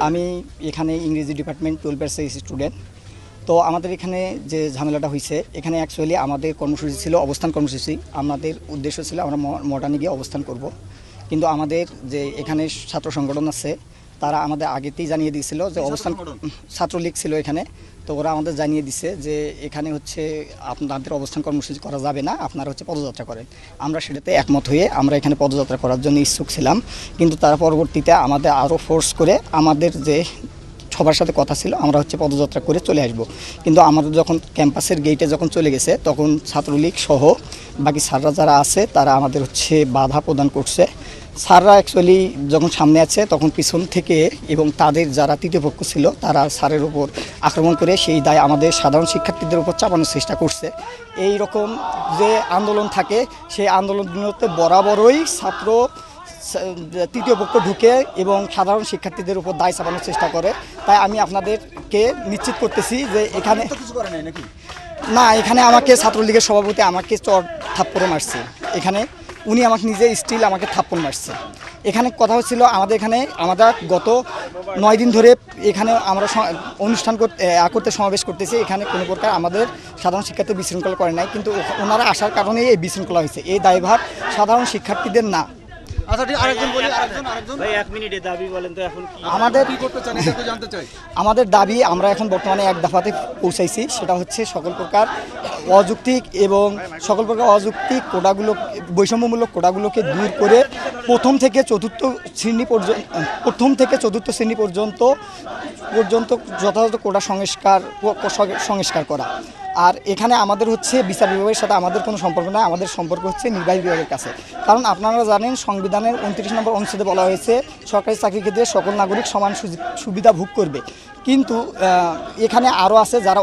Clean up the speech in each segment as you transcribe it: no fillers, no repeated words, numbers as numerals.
আমি এখানে ইংরেজি ডিপার্টমেন্ট 12 ব্যাচের স্টুডেন্ট। তো আমাদের এখানে যে ঝামেলাটা হয়েছে, এখানে অ্যাকচুয়ালি আমাদের কর্মসূচি ছিল অবস্থান কর্মসূচি। আমাদের উদ্দেশ্য ছিল আমরা মডার্নে গিয়ে অবস্থান করব, কিন্তু আমাদের যে এখানে ছাত্র সংগঠন আছে তারা আমাদের আগেতেই জানিয়ে দিয়েছিল যে অবস্থান, ছাত্রলীগ ছিল এখানে। তো ওরা আমাদের জানিয়ে দিছে যে এখানে হচ্ছে আপনাদের অবস্থান কর্মসূচি করা যাবে না, আপনারা হচ্ছে পদযাত্রা করেন। আমরা সেটাতে একমত হয়ে আমরা এখানে পদযাত্রা করার জন্য ইচ্ছুক ছিলাম, কিন্তু তারা পরবর্তীতে আমাদের আরও ফোর্স করে আমাদের যে সবার সাথে কথা ছিল আমরা হচ্ছে পদযাত্রা করে চলে আসব। কিন্তু আমাদের যখন ক্যাম্পাসের গেটে যখন চলে গেছে তখন ছাত্রলীগ সহ বাকি স্যাররা যারা আছে তারা আমাদের হচ্ছে বাধা প্রদান করছে। স্যাররা অ্যাকচুয়ালি যখন সামনে আছে তখন পিছন থেকে এবং তাদের যারা তৃতীয় পক্ষ ছিল তারা স্যারের উপর আক্রমণ করে সেই দায় আমাদের সাধারণ শিক্ষার্থীদের উপর চাপানোর চেষ্টা করছে। এই রকম যে আন্দোলন থাকে সেই আন্দোলনগুলোতে বরাবরই ছাত্র তৃতীয় পক্ষ ঢুকে এবং সাধারণ শিক্ষার্থীদের উপর দায় চাপানোর চেষ্টা করে। তাই আমি আপনাদেরকে নিশ্চিত করতেছি যে এখানে কিছু করে নাই নাকি? না, এখানে আমাকে ছাত্রলীগের সভাপতি আমাকে চর থাপ্পড় মারছে। এখানে উনি আমাকে নিজে স্টিল আমাকে থাপ্পড় মারছে। এখানে কথা হচ্ছিল আমাদের এখানে আমরা গত 9 দিন ধরে এখানে আমরা অনুষ্ঠান করতে সমাবেশ করতেছি। এখানে কোনো প্রকার আমাদের সাধারণ শিক্ষার্থী বিশৃঙ্খলা করে নাই, কিন্তু ওনারা আসার কারণেই এই বিশৃঙ্খলা হয়েছে। এই দায়ভার সাধারণ শিক্ষার্থীদের না। আচ্ছা ঠিক, আরেকজন বলি, আরেকজন ভাই 1 মিনিটে দাবি বলেন তো এখন কি আমাদের কি করতে চান এটা একটু জানতে চাই। আমাদের দাবি আমরা এখন বর্তমানে এক দফাতে পৌঁছাইছি, সেটা হচ্ছে সকল প্রকার অযৌক্তিক এবং সকল প্রকার অযৌক্তিক কোটাগুলো, বৈষম্যমূলক কোটাগুলোকে দূর করে প্রথম থেকে চতুর্থ শ্রেণী পর্যন্ত যথাযথ কোটা সংস্কার করা। আর এখানে আমাদের হচ্ছে বিচার বিভাগের সাথে আমাদের কোনো সম্পর্ক না, আমাদের সম্পর্ক হচ্ছে নির্বাহী বিভাগের কাছে। কারণ আপনারা জানেন সংবিধানের 29 নম্বর অনুচ্ছেদে বলা হয়েছে সরকারি চাকরি ক্ষেত্রে সকল নাগরিক সমান সুবিধা ভোগ করবে। কিন্তু এখানে আরও আছে যারা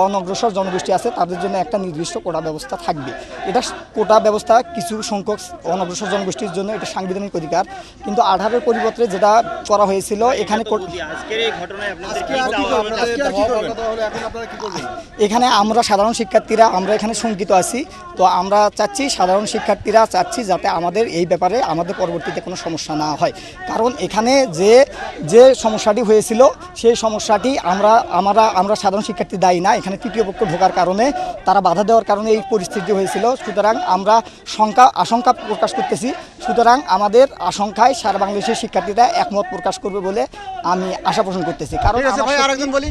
অনগ্রসর জনগোষ্ঠী আছে তাদের জন্য একটা নির্দিষ্ট কোটা ব্যবস্থা থাকবে। এটা কোটা ব্যবস্থা কিছু সংখ্যক অনগ্রসর জনগোষ্ঠীর জন্য এটা সাংবিধানিক অধিকার, কিন্তু 18-এর পরিবর্তে যেটা করা হয়েছিল এখানে আজকের এই ঘটনায় আপনাদের কি এখানে আমরা সাধারণ শিক্ষার্থীরা আমরা এখানে শঙ্কিত আছি। তো আমরা চাচ্ছি সাধারণ শিক্ষার্থীরা চাচ্ছি যাতে আমাদের এই ব্যাপারে আমাদের পরবর্তীতে কোনো সমস্যা না হয়। কারণ এখানে যে সমস্যাটি হয়েছিল সেই সমস্যাটি আমরা সাধারণ শিক্ষার্থী দায়ী না। এখানে তৃতীয় পক্ষ ঢোকার কারণে তারা বাধা দেওয়ার কারণে এই পরিস্থিতি হয়েছিল। সুতরাং আমরা আশঙ্কা প্রকাশ করতেছি। সুতরাং আমাদের আশঙ্কায় সারা বাংলাদেশের শিক্ষার্থীরা একমত প্রকাশ করবে বলে আমি আশা পোষণ করতেছি। কারণ আরেকজন বলি।